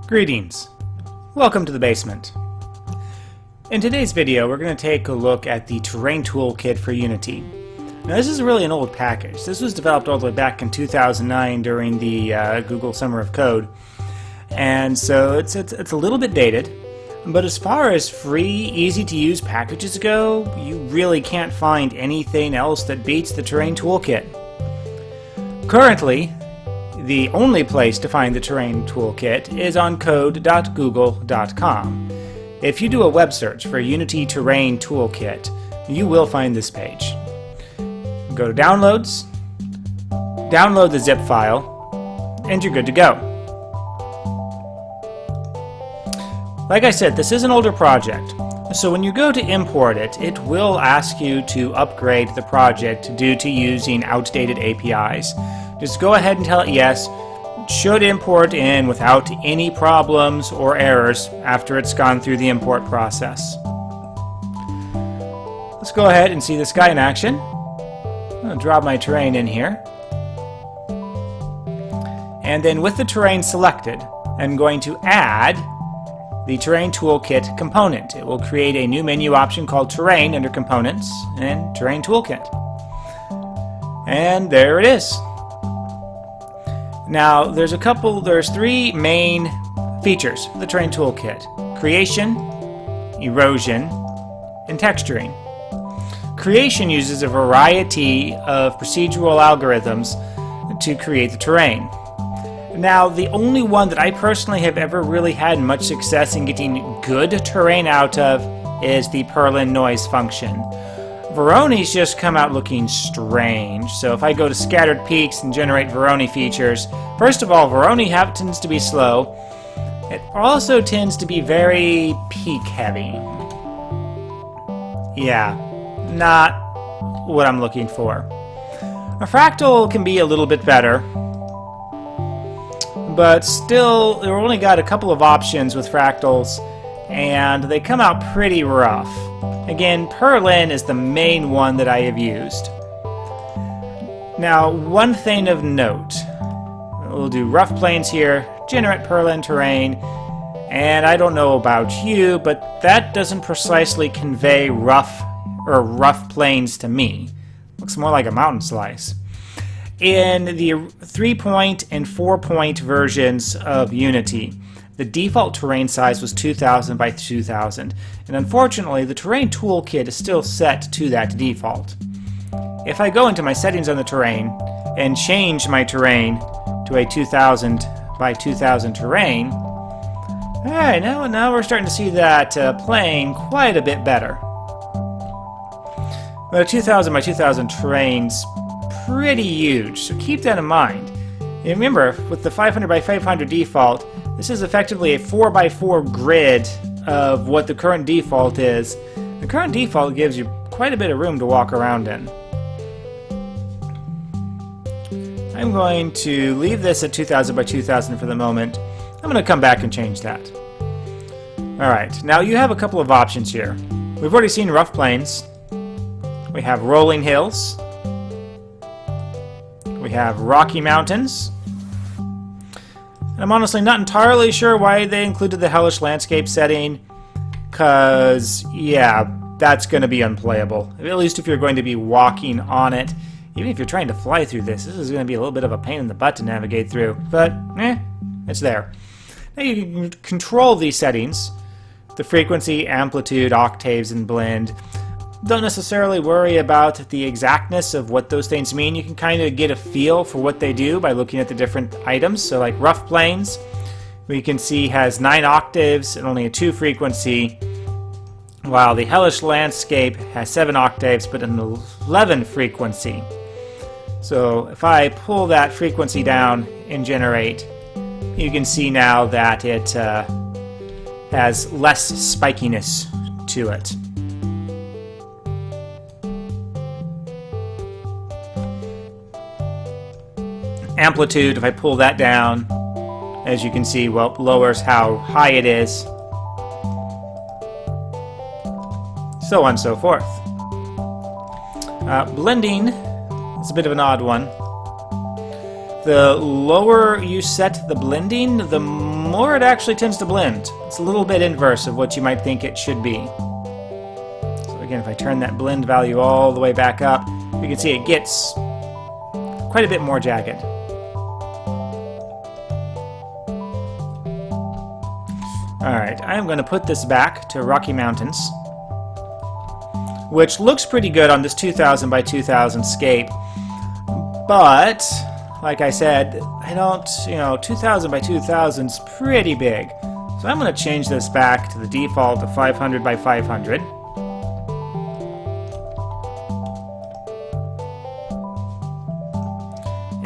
Greetings. Welcome to the basement. In today's video, we're going to take a look at the Terrain Toolkit for Unity. Now, this is really an old package. This was developed all the way back in 2009 during the Google Summer of Code, and so it's a little bit dated. But as far as free, easy-to-use packages go, you really can't find anything else that beats the Terrain Toolkit. Currently, the only place to find the Terrain Toolkit is on code.google.com. If you do a web search for Unity Terrain Toolkit, you will find this page. Go to Downloads, download the zip file, and you're good to go. Like I said, this is an older project, so when you go to import it, it will ask you to upgrade the project due to using outdated APIs. Just go ahead and tell it yes. It should import in without any problems or errors after it's gone through the import process. Let's go ahead and see this guy in action. I'm going to drop my terrain in here. And then with the terrain selected, I'm going to add the Terrain Toolkit component. It will create a new menu option called Terrain under Components and Terrain Toolkit. And there it is. Now, there's three main features of the Terrain Toolkit: creation, erosion, and texturing. Creation uses a variety of procedural algorithms to create the terrain. Now, the only one that I personally have ever really had much success in getting good terrain out of is the Perlin noise function. Voronih's just come out looking strange, so if I go to scattered peaks and generate Voronih features, first of all, Voronih tends to be slow. It also tends to be very peak heavy. Yeah, not what I'm looking for. A fractal can be a little bit better, but still, we've only got a couple of options with fractals, and they come out pretty rough. Again, Perlin is the main one that I have used. Now, one thing of note, we'll do rough planes here, generate Perlin terrain, and I don't know about you, but that doesn't precisely convey rough planes to me. Looks more like a mountain slice. In the 3-point and 4-point versions of Unity, the default terrain size was 2000 by 2000, and unfortunately the Terrain Toolkit is still set to that default. If I go into my settings on the terrain and change my terrain to a 2000 by 2000 terrain, alright, now we're starting to see that playing quite a bit better. But a 2000 by 2000 terrain's pretty huge, so keep that in mind. And remember, with the 500 by 500 default, this is effectively a 4x4 grid of what the current default is. The current default gives you quite a bit of room to walk around in. I'm going to leave this at 2000 by 2000 for the moment. I'm going to come back and change that. Alright, now you have a couple of options here. We've already seen rough plains. We have rolling hills. We have rocky mountains. I'm honestly not entirely sure why they included the hellish landscape setting, because, yeah, that's going to be unplayable. At least if you're going to be walking on it. Even if you're trying to fly through this is going to be a little bit of a pain in the butt to navigate through. But, it's there. Now you can control these settings: the frequency, amplitude, octaves, and blend. Don't necessarily worry about the exactness of what those things mean. You can kind of get a feel for what they do by looking at the different items. So like rough plains, we can see has 9 octaves and only a 2 frequency, while the hellish landscape has 7 octaves but an 11 frequency. So if I pull that frequency down and generate, you can see now that it has less spikiness to it. Amplitude, if I pull that down, as you can see, well, lowers how high it is. So on and so forth. Blending is a bit of an odd one. The lower you set the blending, the more it actually tends to blend. It's a little bit inverse of what you might think it should be. So again, if I turn that blend value all the way back up, you can see it gets quite a bit more jagged. Alright, I'm going to put this back to Rocky Mountains, which looks pretty good on this 2000 by 2000 scape, but like I said, I don't, 2000 by 2000 is pretty big. So I'm going to change this back to the default of 500 by 500.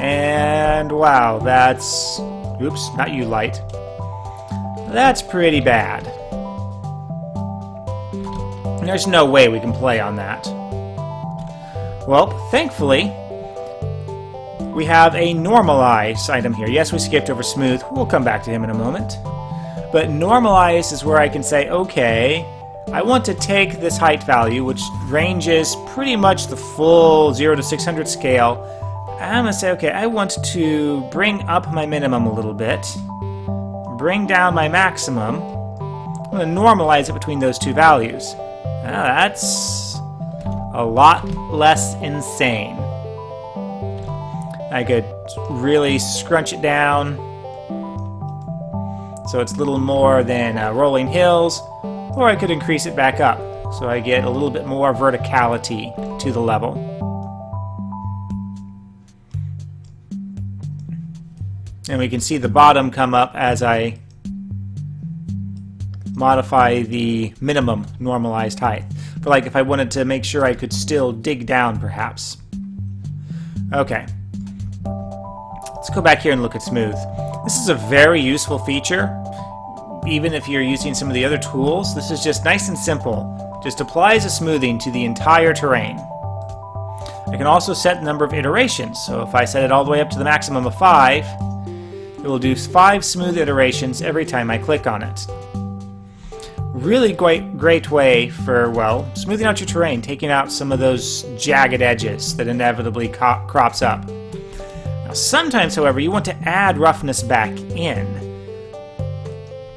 And wow, that's, oops, not you light. That's pretty bad. There's no way we can play on that. Well, thankfully, we have a normalize item here. Yes, we skipped over smooth. We'll come back to him in a moment. But normalize is where I can say, okay, I want to take this height value, which ranges pretty much the full 0 to 600 scale. I'm going to say, okay, I want to bring up my minimum a little bit, bring down my maximum. I'm going to normalize it between those two values. Now, that's a lot less insane. I could really scrunch it down so it's a little more than rolling hills, or I could increase it back up so I get a little bit more verticality to the level. And we can see the bottom come up as I modify the minimum normalized height. For like if I wanted to make sure I could still dig down perhaps. Okay. Let's go back here and look at smooth. This is a very useful feature. Even if you're using some of the other tools, this is just nice and simple. Just applies a smoothing to the entire terrain. I can also set the number of iterations. So if I set it all the way up to the maximum of 5, it will do 5 smooth iterations every time I click on it. Really great way for, well, smoothing out your terrain, taking out some of those jagged edges that inevitably crops up. Now, sometimes, however, you want to add roughness back in.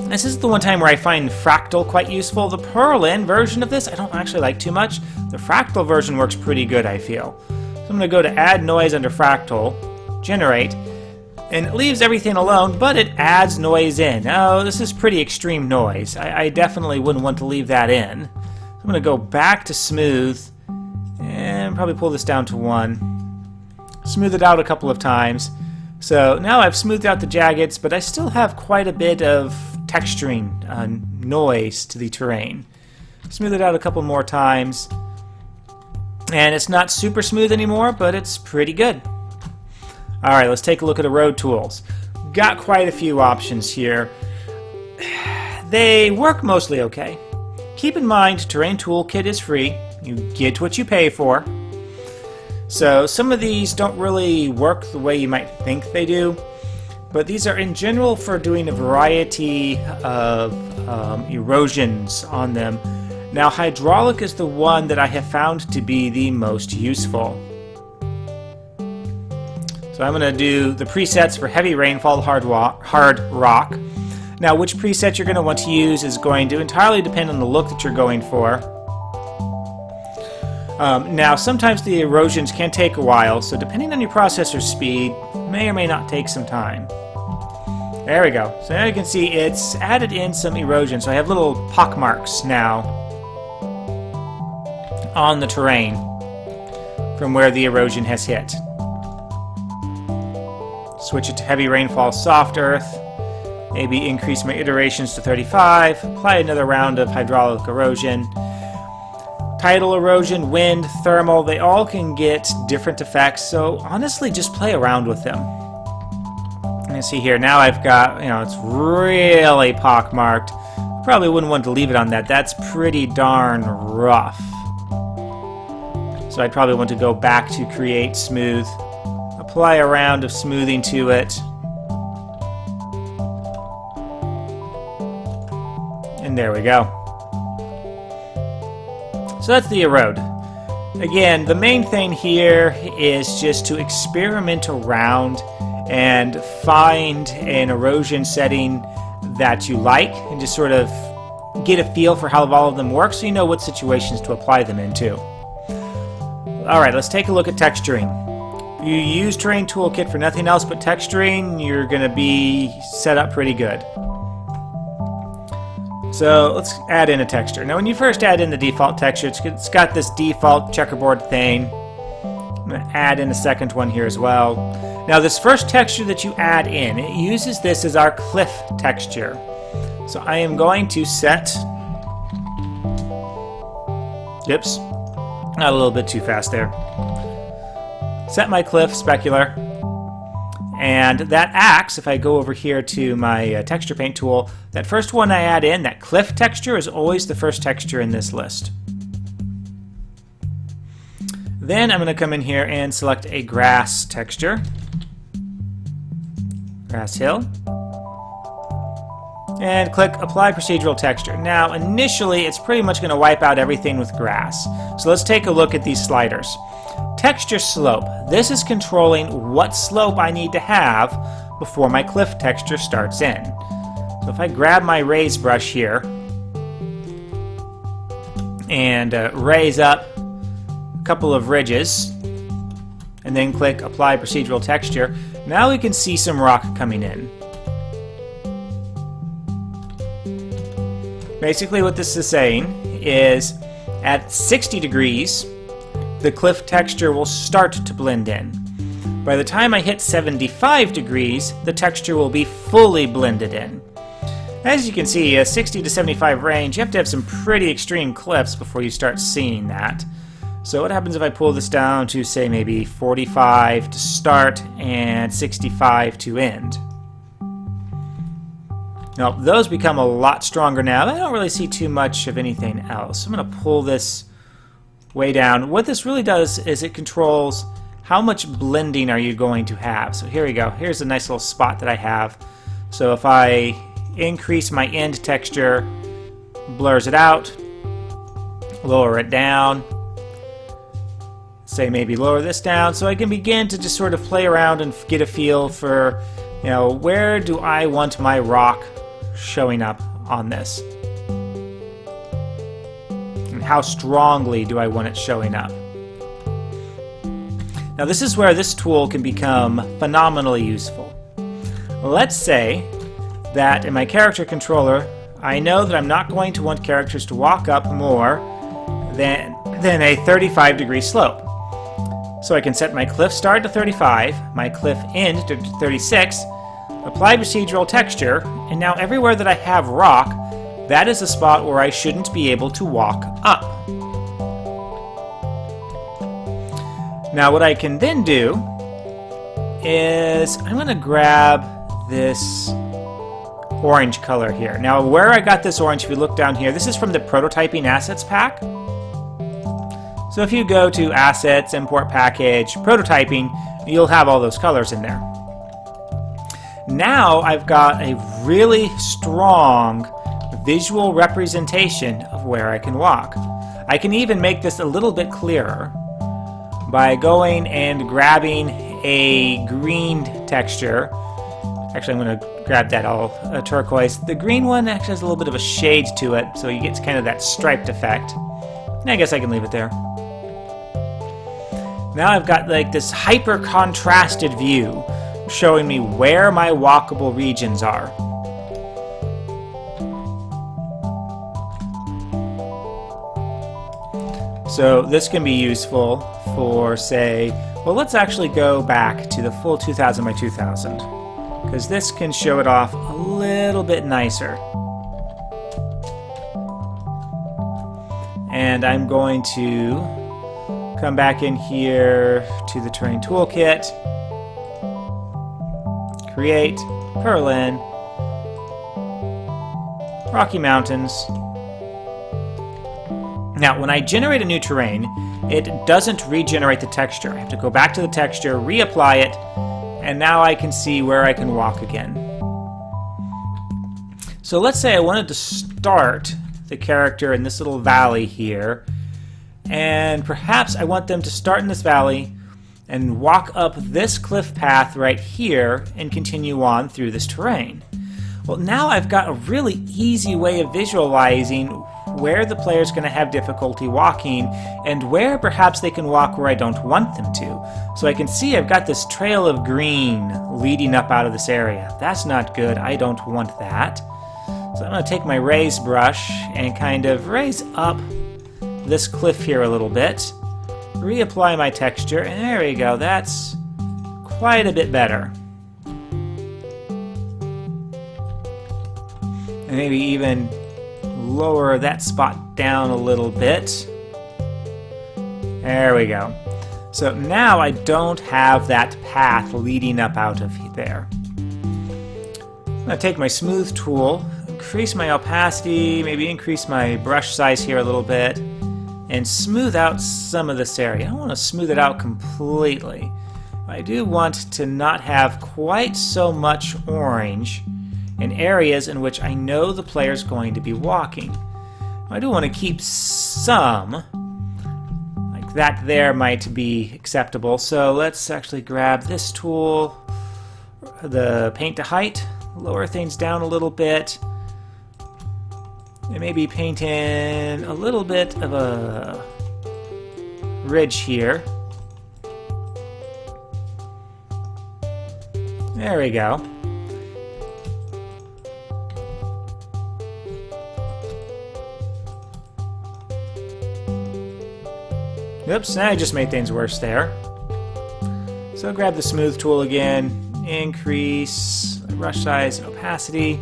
This is the one time where I find Fractal quite useful. The Perlin version of this I don't actually like too much. The Fractal version works pretty good, I feel. So I'm going to go to Add Noise under Fractal, Generate, and it leaves everything alone, but it adds noise in. Oh, this is pretty extreme noise. I definitely wouldn't want to leave that in. So I'm going to go back to Smooth, and probably pull this down to 1. Smooth it out a couple of times. So now I've smoothed out the jaggeds, but I still have quite a bit of texturing noise to the terrain. Smooth it out a couple more times. And it's not super smooth anymore, but it's pretty good. Alright, let's take a look at the road tools. Got quite a few options here. They work mostly okay. Keep in mind, Terrain Toolkit is free. You get what you pay for. So some of these don't really work the way you might think they do, but these are in general for doing a variety of erosions on them. Now, hydraulic is the one that I have found to be the most useful. So I'm going to do the presets for heavy rainfall, hard rock. Now, which preset you're going to want to use is going to entirely depend on the look that you're going for. Now, sometimes the erosions can take a while, so depending on your processor speed, may or may not take some time. There we go. So now you can see it's added in some erosion, so I have little pock marks now on the terrain from where the erosion has hit. Switch it to heavy rainfall, soft earth. Maybe increase my iterations to 35. Apply another round of hydraulic erosion. Tidal erosion, wind, thermal, they all can get different effects, so honestly just play around with them. You see here, now I've got, it's really pockmarked. Probably wouldn't want to leave it on that. That's pretty darn rough. So I'd probably want to go back to Create Smooth, apply a round of smoothing to it, and there we go. So that's the erode. Again, the main thing here is just to experiment around and find an erosion setting that you like and just sort of get a feel for how all of them work so you know what situations to apply them into. Alright, let's take a look at texturing. You use Terrain Toolkit for nothing else but texturing, you're going to be set up pretty good. So let's add in a texture. Now when you first add in the default texture, it's got this default checkerboard thing. I'm going to add in a second one here as well. Now this first texture that you add in, it uses this as our cliff texture. So I am going to set... Oops, not a little bit too fast there. Set my cliff specular. And that acts, if I go over here to my texture paint tool, that first one I add in, that cliff texture, is always the first texture in this list. Then I'm going to come in here and select a grass texture. Grass hill. And click Apply Procedural Texture. Now, initially, it's pretty much going to wipe out everything with grass. So let's take a look at these sliders. Texture slope. This is controlling what slope I need to have before my cliff texture starts in. So if I grab my raise brush here and raise up a couple of ridges and then click Apply Procedural Texture, now we can see some rock coming in. Basically what this is saying is at 60 degrees the cliff texture will start to blend in. By the time I hit 75 degrees, the texture will be fully blended in. As you can see, a 60 to 75 range, you have to have some pretty extreme cliffs before you start seeing that. So what happens if I pull this down to, say, maybe 45 to start and 65 to end? Now, those become a lot stronger now. I don't really see too much of anything else. I'm going to pull this way down. What this really does is it controls how much blending are you going to have. So here we go. Here's a nice little spot that I have. So if I increase my end texture, blurs it out, lower it down, say maybe lower this down, so I can begin to just sort of play around and get a feel for, you know, where do I want my rock showing up on this? And how strongly do I want it showing up? Now this is where this tool can become phenomenally useful. Let's say that in my character controller, I know that I'm not going to want characters to walk up more than a 35 degree slope. So I can set my cliff start to 35, my cliff end to 36, apply procedural texture, and now everywhere that I have rock, that is a spot where I shouldn't be able to walk up. Now what I can then do is I'm going to grab this orange color here. Now where I got this orange, if you look down here, this is from the Prototyping Assets pack. So if you go to Assets, Import Package, Prototyping, you'll have all those colors in there. Now I've got a really strong visual representation of where I can walk. I can even make this a little bit clearer by going and grabbing a green texture. Actually, I'm going to grab that all turquoise. The green one actually has a little bit of a shade to it, so you get kind of that striped effect. And I guess I can leave it there. Now I've got like this hyper contrasted view showing me where my walkable regions are. So this can be useful for, say, well, let's actually go back to the full 2000 by 2000, because this can show it off a little bit nicer. And I'm going to come back in here to the Terrain Toolkit, create, Berlin, Rocky Mountains. Now, when I generate a new terrain, it doesn't regenerate the texture. I have to go back to the texture, reapply it, and now I can see where I can walk again. So let's say I wanted to start the character in this little valley here, and perhaps I want them to start in this valley and walk up this cliff path right here and continue on through this terrain. Well, now I've got a really easy way of visualizing where the player's going to have difficulty walking and where perhaps they can walk where I don't want them to. So I can see I've got this trail of green leading up out of this area. That's not good. I don't want that. So I'm going to take my raise brush and kind of raise up this cliff here a little bit. Reapply my texture, and there we go. That's quite a bit better. And maybe even lower that spot down a little bit. There we go. So now I don't have that path leading up out of there. I'm going to take my smooth tool, increase my opacity, maybe increase my brush size here a little bit, and smooth out some of this area. I don't want to smooth it out completely. I do want to not have quite so much orange in areas in which I know the player's going to be walking. I do want to keep some, like that there might be acceptable. So let's actually grab this tool, the paint to height, lower things down a little bit, and maybe paint in a little bit of a ridge here. There we go. Oops, I just made things worse there. So grab the smooth tool again, increase brush size and opacity.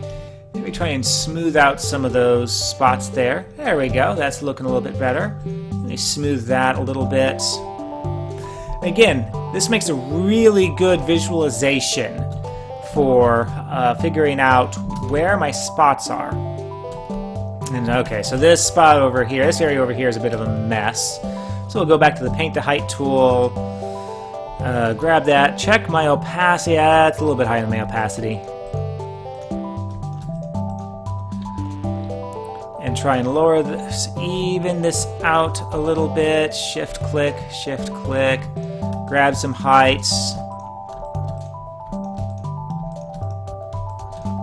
Maybe try and smooth out some of those spots there. There we go, that's looking a little bit better. Let me smooth that a little bit. Again, this makes a really good visualization for figuring out where my spots are. And okay, so this spot over here, this area over here is a bit of a mess. So we'll go back to the paint to height tool, grab that, check my opacity. That's a little bit higher than my opacity. And try and lower this, even this out a little bit. Shift click, grab some heights.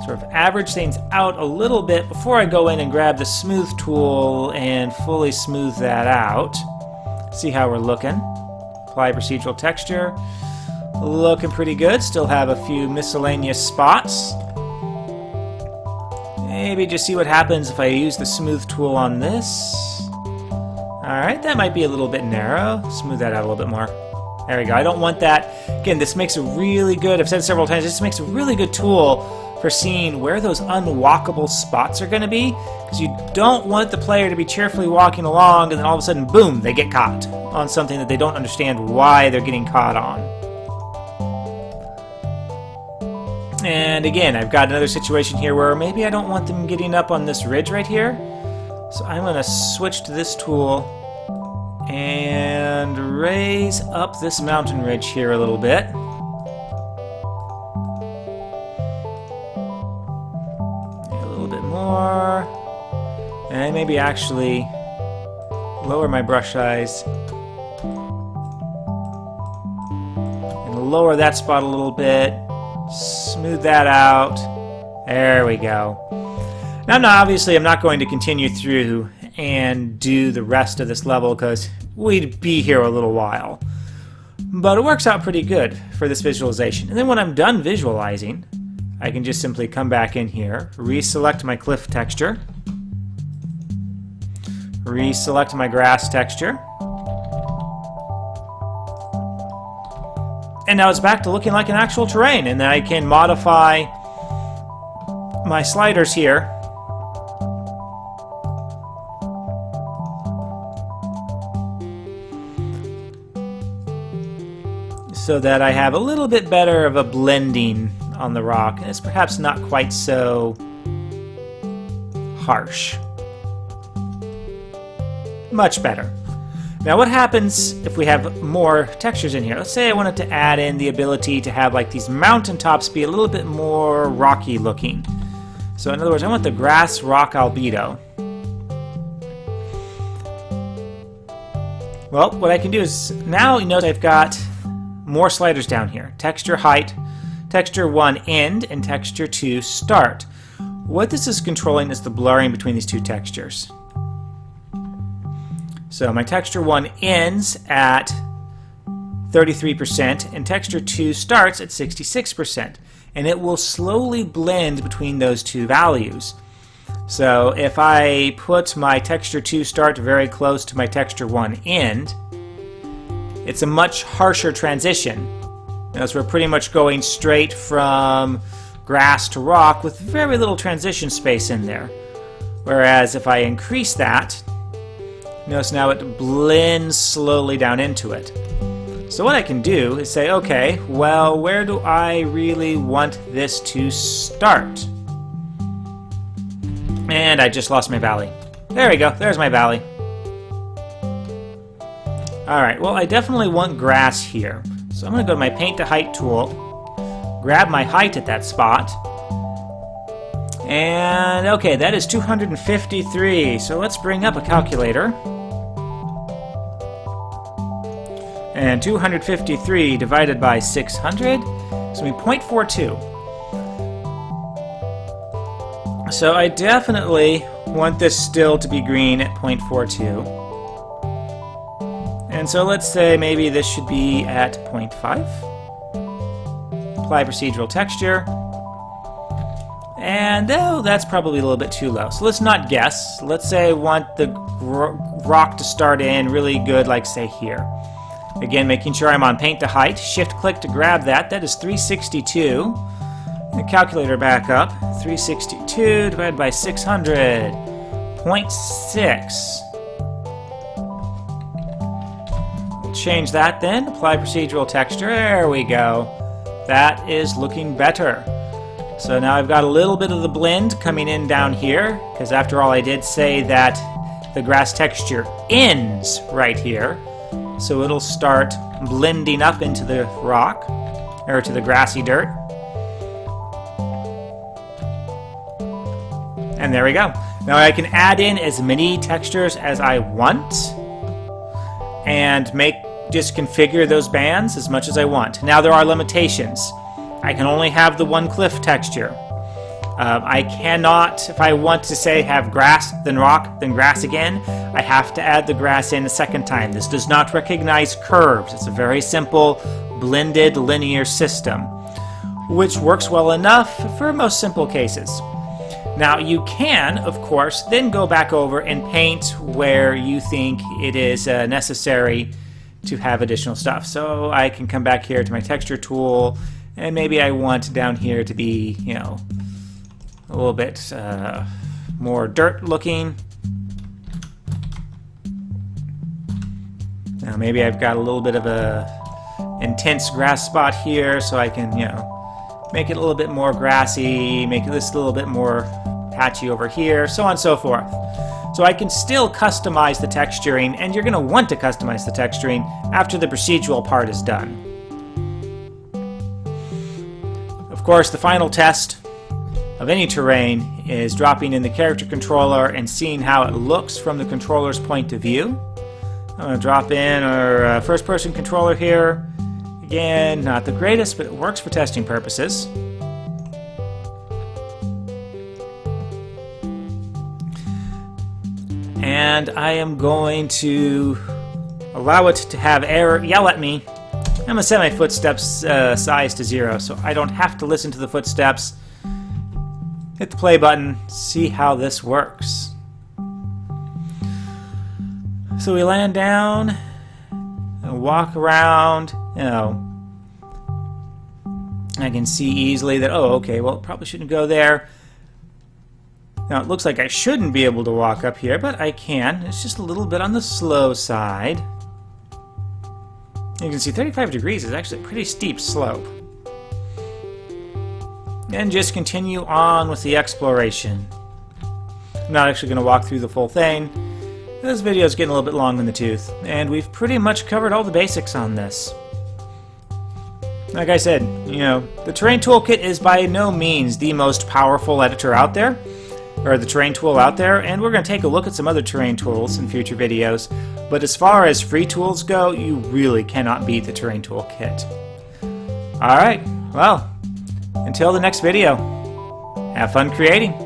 Sort of average things out a little bit before I go in and grab the smooth tool and fully smooth that out. See how we're looking. Apply procedural texture. Looking pretty good. Still have a few miscellaneous spots. Maybe just see what happens if I use the smooth tool on this. Alright, that might be a little bit narrow. Smooth that out a little bit more. There we go. I don't want that. Again, this makes a really good, I've said several times, this makes a really good tool for seeing where those unwalkable spots are going to be, because you don't want the player to be cheerfully walking along and then all of a sudden, boom, they get caught on something that they don't understand why they're getting caught on. And again, I've got another situation here where maybe I don't want them getting up on this ridge right here. So I'm going to switch to this tool and raise up this mountain ridge here a little bit. More, and maybe actually lower my brush size and lower that spot a little bit, smooth that out. There we go. Now, obviously I'm not going to continue through and do the rest of this level because we'd be here a little while, but it works out pretty good for this visualization. And then when I'm done visualizing, I can just simply come back in here, reselect my cliff texture, reselect my grass texture, and now it's back to looking like an actual terrain, and then I can modify my sliders here so that I have a little bit better of a blending on the rock, and it's perhaps not quite so harsh. Much better. Now what happens if we have more textures in here? Let's say I wanted to add in the ability to have like these mountaintops be a little bit more rocky looking. So in other words, I want the grass rock albedo. Well, what I can do is, now you notice I've got more sliders down here. Texture height, texture 1 end, and texture 2 start. What this is controlling is the blurring between these two textures. So my texture 1 ends at 33% and texture 2 starts at 66%. And it will slowly blend between those two values. So if I put my texture 2 start very close to my texture 1 end, it's a much harsher transition. As we're pretty much going straight from grass to rock with very little transition space in there. Whereas if I increase that, notice now it blends slowly down into it. So what I can do is say, okay, well, where do I really want this to start? And I just lost my valley. There we go, there's my valley. Alright, well, I definitely want grass here. So I'm going to go to my Paint to Height tool, grab my height at that spot, and okay, that is 253. So let's bring up a calculator. And 253 divided by 600 is going to be 0.42. So I definitely want this still to be green at 0.42. And so let's say maybe this should be at 0.5. Apply procedural texture. And oh, that's probably a little bit too low. So let's not guess. Let's say I want the rock to start in really good, like say here. Again, making sure I'm on Paint to Height. Shift-click to grab that. That is 362. And the calculator back up. 362 divided by 600. 0.6. We'll change that then. Apply procedural texture. There we go. That is looking better. So now I've got a little bit of the blend coming in down here, because after all I did say that the grass texture ends right here. So it'll start blending up into the rock, or to the grassy dirt. And there we go. Now I can add in as many textures as I want, and just configure those bands as much as I want. Now there are limitations. I can only have the one cliff texture. I cannot, if I want to say have grass, then rock, then grass again, I have to add the grass in a second time. This does not recognize curves. It's a very simple, blended, linear system, which works well enough for most simple cases. Now you can, of course, then go back over and paint where you think it is necessary to have additional stuff. So I can come back here to my texture tool, and maybe I want down here to be, you know, a little bit more dirt looking. Now maybe I've got a little bit of a intense grass spot here, so I can, you know, make it a little bit more grassy, make this a little bit more patchy over here, so on and so forth. So I can still customize the texturing, and you're going to want to customize the texturing after the procedural part is done. Of course, the final test of any terrain is dropping in the character controller and seeing how it looks from the controller's point of view. I'm going to drop in our first-person controller here. Again, not the greatest, but it works for testing purposes. And I am going to allow it to have error yell at me. I'm going to set my footsteps size to 0, so I don't have to listen to the footsteps. Hit the play button, see how this works. So we land down and walk around, you know. I can see easily that, oh, okay, well, probably shouldn't go there. Now, it looks like I shouldn't be able to walk up here, but I can. It's just a little bit on the slow side. You can see 35 degrees is actually a pretty steep slope. And just continue on with the exploration. I'm not actually going to walk through the full thing. This video is getting a little bit long in the tooth, and we've pretty much covered all the basics on this. Like I said, you know, the Terrain Toolkit is by no means the most powerful editor out there, or the terrain tool out there, and we're going to take a look at some other terrain tools in future videos. But as far as free tools go, you really cannot beat the Terrain Toolkit. Alright, well, until the next video, have fun creating!